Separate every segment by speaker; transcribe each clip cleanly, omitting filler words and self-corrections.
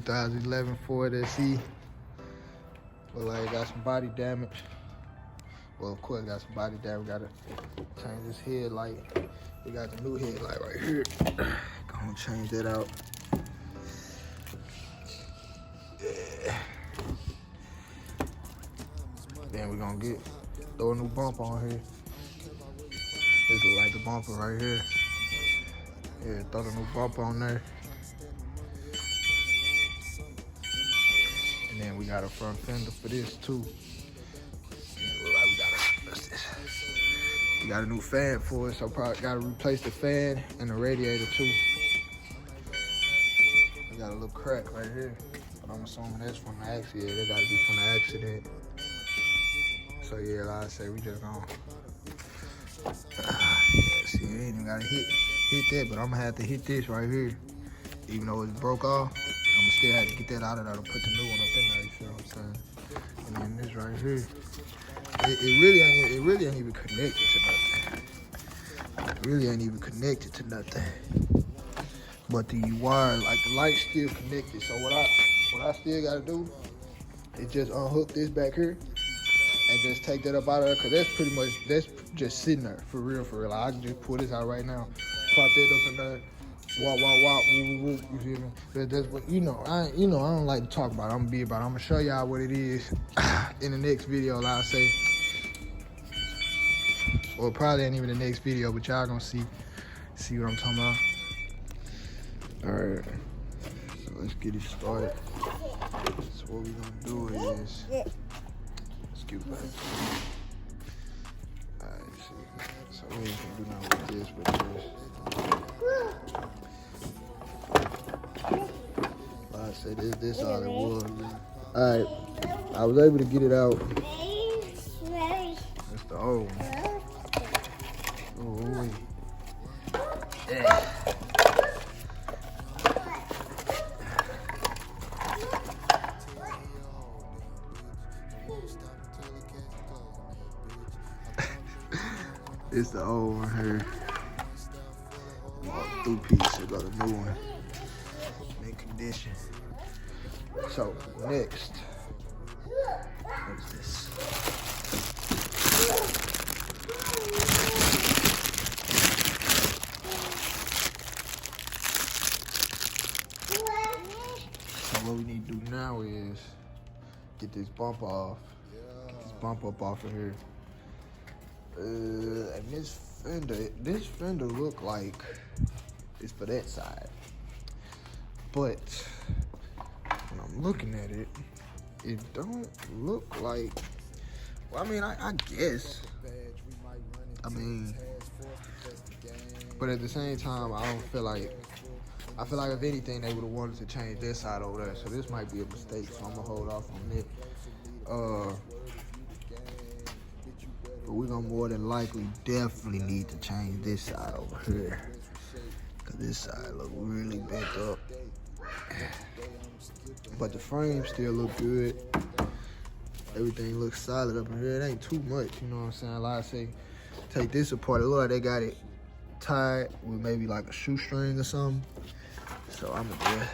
Speaker 1: 2011 Ford SE. Look like it got some body damage. Well, of course, it got some body damage. Gotta change this headlight. We got the new headlight right here. Gonna change that out. Yeah. Then we're gonna throw a new bumper on here. This look like the bumper right here. Yeah, throw the new bumper on there. And then we got a front fender for this too. We got a new fan for it, so probably gotta replace the fan and the radiator too. We got a little crack right here, but I'm assuming that's from the accident. It gotta be from the accident. So yeah, like I say, we just gonna see, I ain't even gotta hit that, but I'm gonna have to hit this right here. Even though it's broke off, I'm gonna still have to get that out of there to put the new one up in there, you feel what I'm saying? And then this right here, it really ain't even connected to nothing. It really ain't even connected to nothing. But the wire, like the light's still connected. So what I still gotta do is just unhook this back here and just take that up out of there, cause that's just sitting there for real. Like, I can just pull this out right now, pop that up in there, walk, woo, you feel me? That's what I don't like to talk about it. I'm gonna be about it. I'm gonna show y'all what it is in the next video, like I say. Or probably ain't even the next video, but y'all gonna see what I'm talking about. All right, so let's get it started. So what we gonna do is, let's get back. All right, see. So we ain't gonna do nothing with this, but just, like I said, this all it was. All right, I was able to get it out. That's the old one. Oh, yeah. It's the old one here. Through piece, I got a new one. In condition. So next, what's this? So what we need to do now is get this bump off. Get this bump up off of here. And this fender look like it's for that side. But when I'm looking at it, it don't look like, well, I mean, I guess. I mean, but at the same time, I feel like if anything, they would have wanted to change this side over there. So this might be a mistake, so I'm gonna hold off on it. But we're gonna more than likely definitely need to change this side over here. Cause this side look really bent up. But the frame still look good. Everything looks solid up in here. It ain't too much, you know what I'm saying? Like I say, take this apart. It look like they got it tied with maybe like a shoestring or something. So I'm gonna just,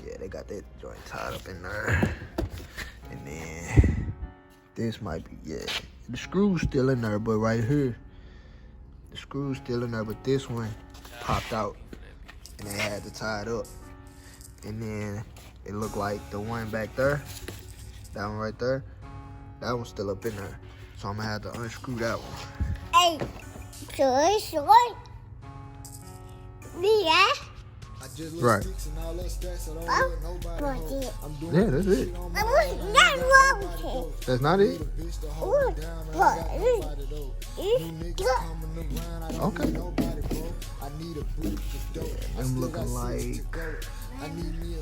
Speaker 1: yeah, they got that joint tied up in there. And then this might be, yeah. The screw's still in there, but right here, the screw's still in there, but this one popped out and they had to tie it up. And then it looked like the one back there, that one right there, that one's still up in there. So I'm gonna have to unscrew that one.
Speaker 2: Hey, short. Yeah.
Speaker 1: Right.
Speaker 2: Oh,
Speaker 1: yeah, that's it. That's not it? Okay. Yeah, I'm looking like, I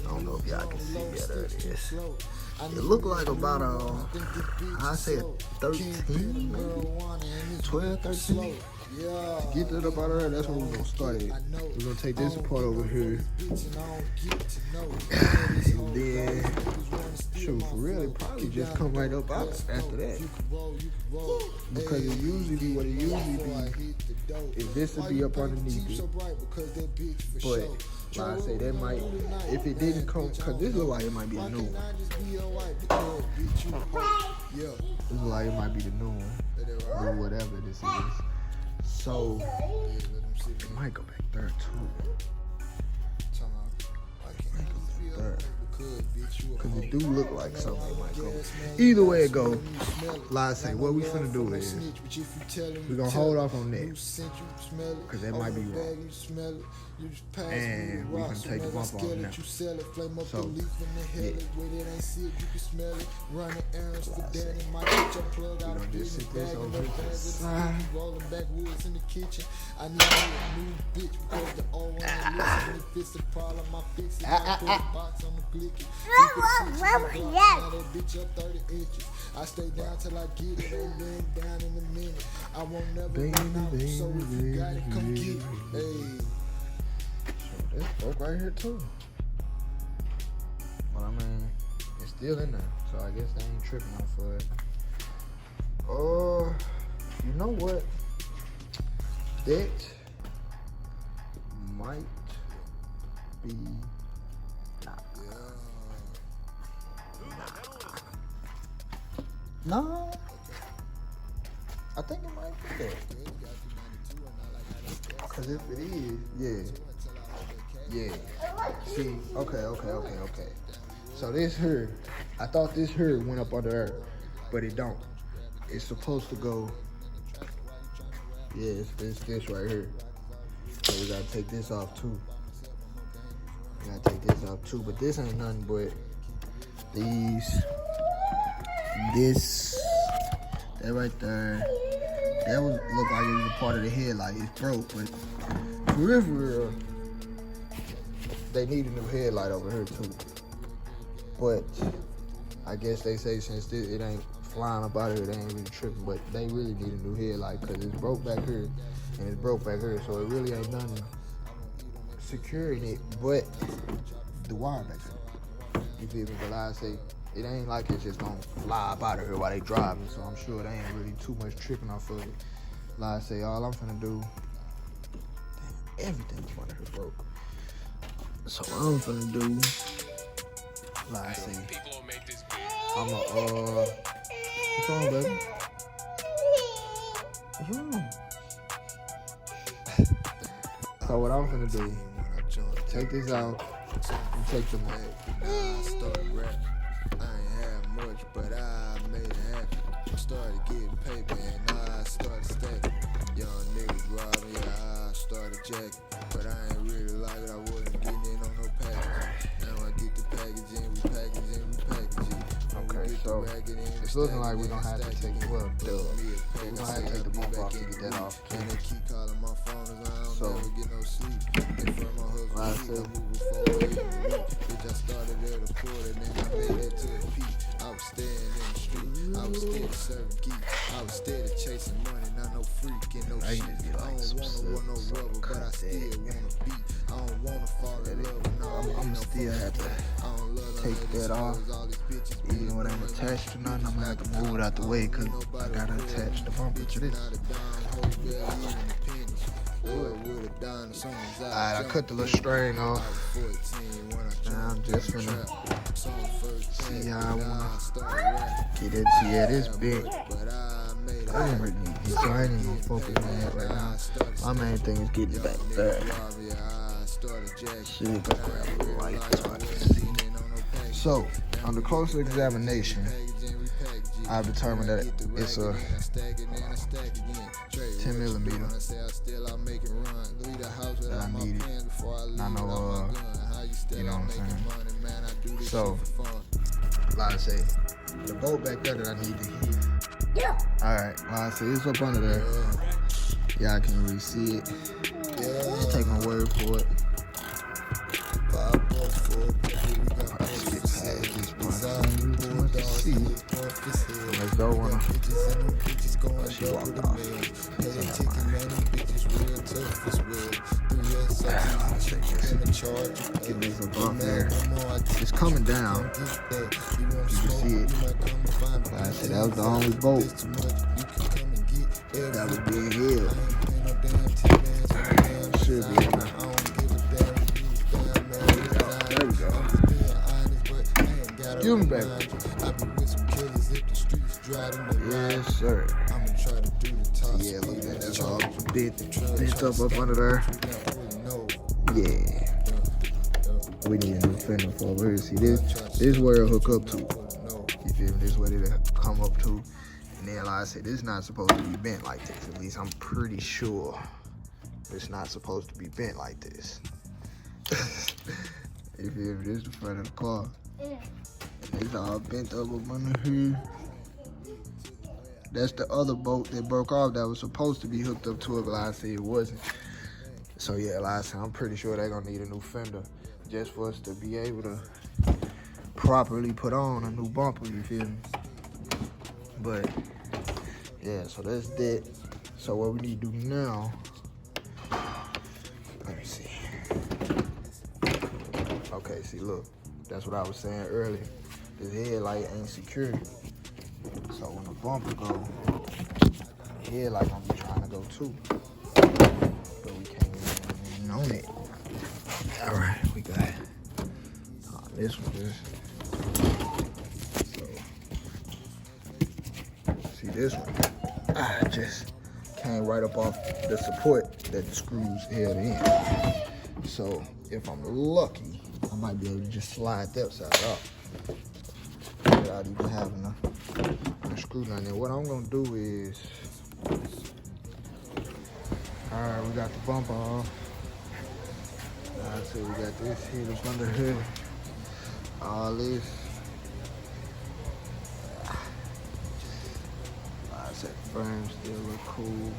Speaker 1: don't know if y'all can see, yeah, there it is. It looked like about I'd say a 13, maybe 12, 13. Get that up out of there, that's when we're gonna start it. We're gonna take this apart over here. And then, shoot, for real, it probably just come right up out after that. Because it usually be what it usually be, is this will be up underneath it. But Like I say, that might, if it didn't come, cause this look like it might be a new one. This look like it might be the new one, or whatever this is. So it might go back there too. Cause it do look like something it might go. Either way it go, like I say, what we finna do is we gonna hold off on that, cause that might be wrong, and we can take the bump off now. So yeah, we gonna just sit this over to the side. I stay down till I get it, ain't laying down in a minute. I won't never run out, so if you got it, come get it. Hey. So this broke right here too. But I mean, it's still in there, so I guess they ain't tripping off of it. You know what? That might be no. I think it might be that. Cause if it is, yeah. See, okay. So this here, I thought this here went up under there, but it don't. It's supposed to go. Yeah, it's this right here. So we gotta take this off too. But this ain't nothing but this, that right there. That would look like it was a part of the headlight. It's broke, but for real, they need a new headlight over here too. But I guess they say since it ain't flying up out of here, they ain't really tripping. But they really need a new headlight because it's broke back here and it's broke back here, so it really ain't nothing securing it but the wire back there. You feel me? But like I say, it ain't like it's just gonna fly up out of here while they driving, so I'm sure they ain't really too much tripping off of it. Like I say, all I'm finna do, damn, everything's under here broke. So what I'm finna do, like I say, I'ma what's wrong, baby? What's wrong? So what I'm finna do, take this out and take the mic. Much, but I made it happen. Started getting paper and I started stacking. Young niggas robbing, yeah, I started jacking. But I ain't really like it, I wasn't getting in on no package. Now I get the package in, we package in, we package it. Okay, so it's looking like we're gonna have to take it up, dude. We're gonna have to take the bump off to get that off. And they keep calling my phone and I don't never get no sleep. They from my husband, moving forward. Bitch, I started at a port and then I made that to a peak. I was staying in the street, I was steady serving geeks, I was steady chasing money, not no freak and no shit. I don't want no rubber, but I still wanna beat. I don't wanna fall in love with no. I'm still have to take that off. Even though it ain't attached to nothing, I'm gonna have to move it out the way because I gotta attach the bumper to this. Alright, I cut the little string off. Now I'm just finna see how I wanna get it. Yeah, this big. I don't really need this, so I ain't even gonna focus on that right now. My main thing is getting it back there. Shit, go grab a light so I can see. So, on the closer examination, I've determined that it's a 10 millimeter that I needed. Not no, you know what I'm saying? So, like I say, the bolt back there that I need to hit. Alright, like I say, it's up under there. Y'all can really see it. Just take my word for it. Let's get past this part. Let's go on. She walked off. Get this up off there. It's coming down. You can see it. Like I said, that was the only bolt that was being held. Should be in there. Excuse me, baby. Yes, sir. Yeah, look at that. That's all bent up under there. Yeah. We need a new fender for over here. See, this is where it'll hook up to. You feel me? This is where it'll come up to. And then, like I said, this is not supposed to be bent like this. At least I'm pretty sure it's not supposed to be bent like this. You feel me? This is the front of the car. And it's all bent up under here. That's the other bolt that broke off that was supposed to be hooked up to it, but like I said, it wasn't. So yeah, like I said, I'm pretty sure they're gonna need a new fender just for us to be able to properly put on a new bumper, you feel me? But yeah, so that's that. So what we need to do now, let me see. Okay, see, look, that's what I was saying earlier. This headlight ain't secure. So when the bumper go, the headlight gonna be trying to go too. But we can't even on it. All right, we got it. This one is. So, see this one? I just came right up off the support that the screws held in. So if I'm lucky, I might be able to just slide that side off without even having a screw down there. What I'm gonna do is, all right, we got the bumper off. Like I said, we got this here up under here. All this. Like I said, the frame still look cool.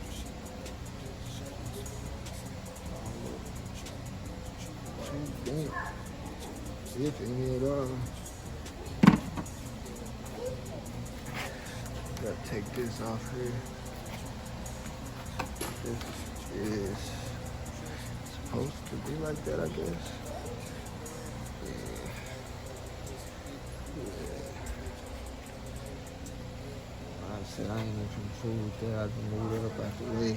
Speaker 1: Too bent, if any at all. Gotta take this off here. This is supposed to be like that, I guess. Yeah. Like I said, I ain't even fool with that. I just moved it up out the way.